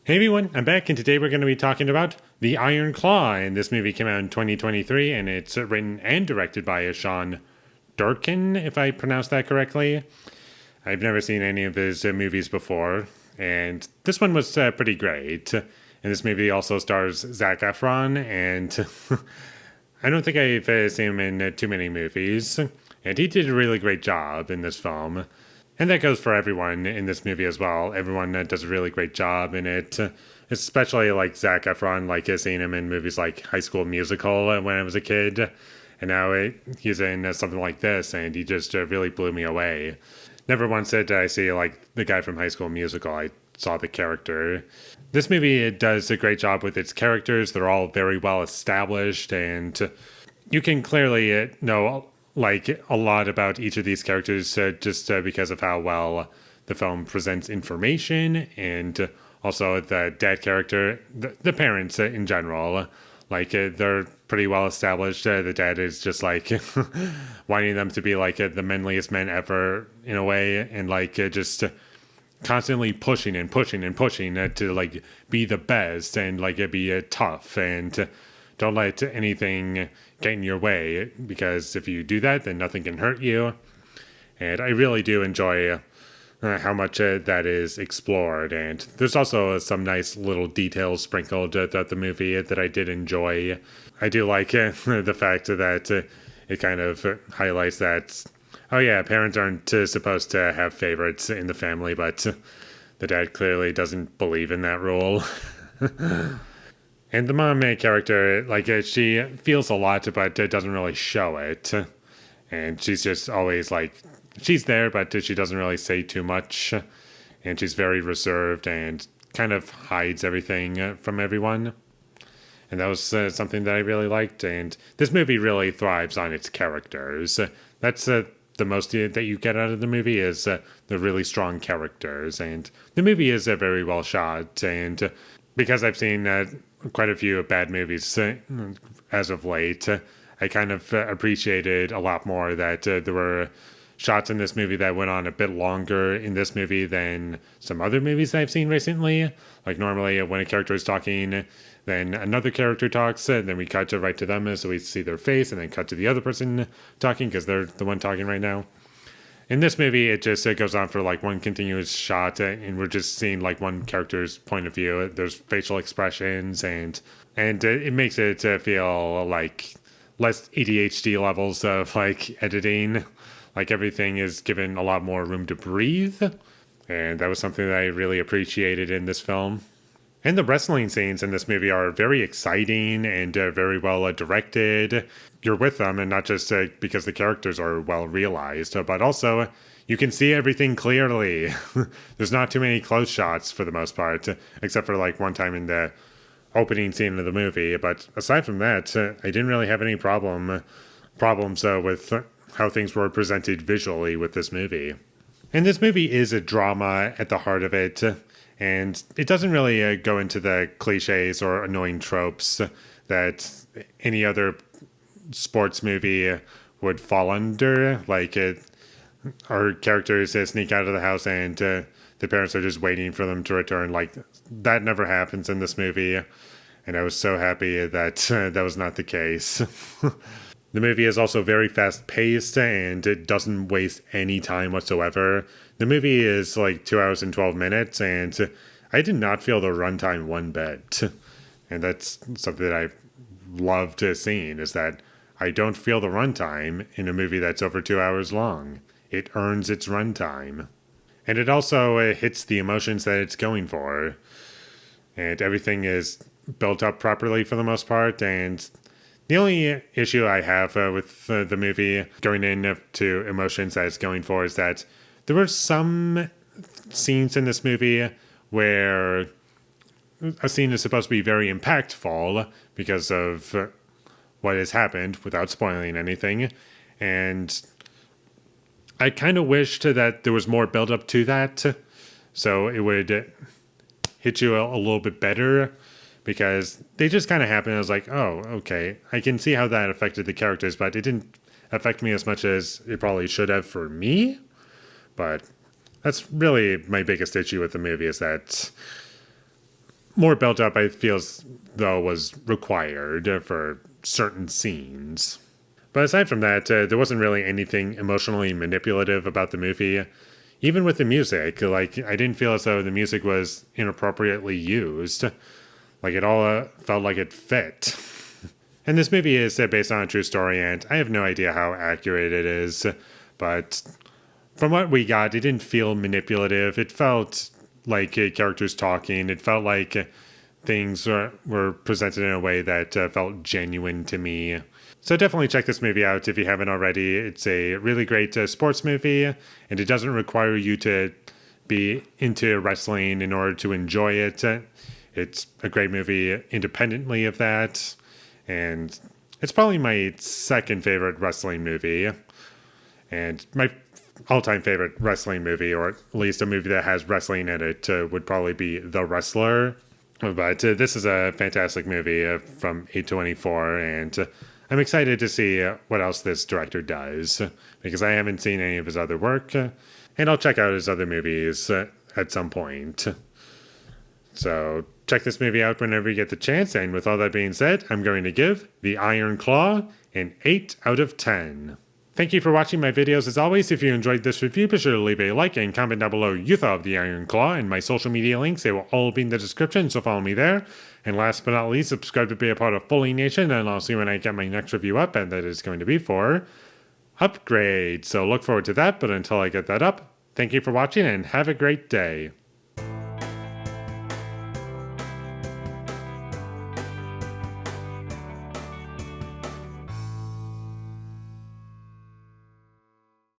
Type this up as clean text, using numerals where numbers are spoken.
Hey everyone, I'm back, and today we're going to be talking about The Iron Claw. And this movie came out in 2023, and it's written and directed by Sean Durkin, if I pronounced that correctly. I've never seen any of his movies before, and this one was pretty great. And this movie also stars Zac Efron, and I don't think I've seen him in too many movies. And he did a really great job in this film. And that goes for everyone in this movie as well. Everyone does a really great job in it, especially like Zac Efron, like seeing him in movies like High School Musical when I was a kid. And now he's in something like this, and he just really blew me away. Never once did I see like the guy from High School Musical. I saw the character. This movie, it does a great job with its characters. They're all very well established, and you can clearly know like a lot about each of these characters just because of how well the film presents information, and also the dad character, the parents in general. Like they're pretty well established. The dad is just like wanting them to be like the manliest men ever in a way, and like just constantly pushing and pushing and pushing to like be the best and like be tough and don't let anything get in your way, because if you do that, then nothing can hurt you. And I really do enjoy how much that is explored. And there's also some nice little details sprinkled throughout the movie that I did enjoy. I do like the fact that it kind of highlights that, oh yeah, parents aren't supposed to have favorites in the family, but the dad clearly doesn't believe in that rule. And the mom character, like, she feels a lot, but doesn't really show it. And she's just always, like, she's there, but she doesn't really say too much. And she's very reserved and kind of hides everything from everyone. And that was something that I really liked. And this movie really thrives on its characters. That's the most that you get out of the movie is the really strong characters. And the movie is very well shot. And because I've seen quite a few bad movies as of late, I kind of appreciated a lot more that there were shots in this movie that went on a bit longer in this movie than some other movies I've seen recently. Like normally when a character is talking, then another character talks, and then we cut right to them so we see their face, and then cut to the other person talking because they're the one talking right now. In this movie, it goes on for like one continuous shot, and we're just seeing like one character's point of view. There's facial expressions, and it makes it feel like less ADHD levels of like editing. Like everything is given a lot more room to breathe, and that was something that I really appreciated in this film. And the wrestling scenes in this movie are very exciting and very well directed. You're with them, and not just because the characters are well realized, but also you can see everything clearly. There's not too many close shots for the most part, except for like one time in the opening scene of the movie. But aside from that, I didn't really have any problems with how things were presented visually with this movie. And this movie is a drama at the heart of it. And it doesn't really go into the cliches or annoying tropes that any other sports movie would fall under. Like our characters sneak out of the house and the parents are just waiting for them to return. Like that never happens in this movie. And I was so happy that that was not the case. The movie is also very fast-paced, and it doesn't waste any time whatsoever. The movie is like 2 hours and 12 minutes, and I did not feel the runtime one bit. And that's something that I've loved seeing, is that I don't feel the runtime in a movie that's over 2 hours long. It earns its runtime. And it also hits the emotions that it's going for. And everything is built up properly for the most part, and the only issue I have with the movie going into emotions that it's going for is that there were some scenes in this movie where a scene is supposed to be very impactful because of what has happened without spoiling anything. And I kind of wished that there was more build up to that, so it would hit you a little bit better. Because they just kind of happened. I was like, oh, okay. I can see how that affected the characters, but it didn't affect me as much as it probably should have for me. But that's really my biggest issue with the movie, is that more built up, I feel though was required for certain scenes. But aside from that, there wasn't really anything emotionally manipulative about the movie. Even with the music, like, I didn't feel as though the music was inappropriately used. Like, it all felt like it fit. And this movie is based on a true story, and I have no idea how accurate it is. But from what we got, it didn't feel manipulative. It felt like characters talking. It felt like things were presented in a way that felt genuine to me. So definitely check this movie out if you haven't already. It's a really great sports movie, and it doesn't require you to be into wrestling in order to enjoy it. It's a great movie independently of that, and it's probably my second favorite wrestling movie, and my all-time favorite wrestling movie, or at least a movie that has wrestling in it, would probably be The Wrestler. But this is a fantastic movie from A24, and I'm excited to see what else this director does, because I haven't seen any of his other work, and I'll check out his other movies at some point. So check this movie out whenever you get the chance, and with all that being said, I'm going to give The Iron Claw an 8 out of 10. Thank you for watching my videos. As always, if you enjoyed this review, be sure to leave a like and comment down below you thought of The Iron Claw, and my social media links, they will all be in the description, so follow me there. And last but not least, subscribe to be a part of Foley Nation, and I'll see when I get my next review up, and that is going to be for Upgrade. So look forward to that, but until I get that up, thank you for watching and have a great day.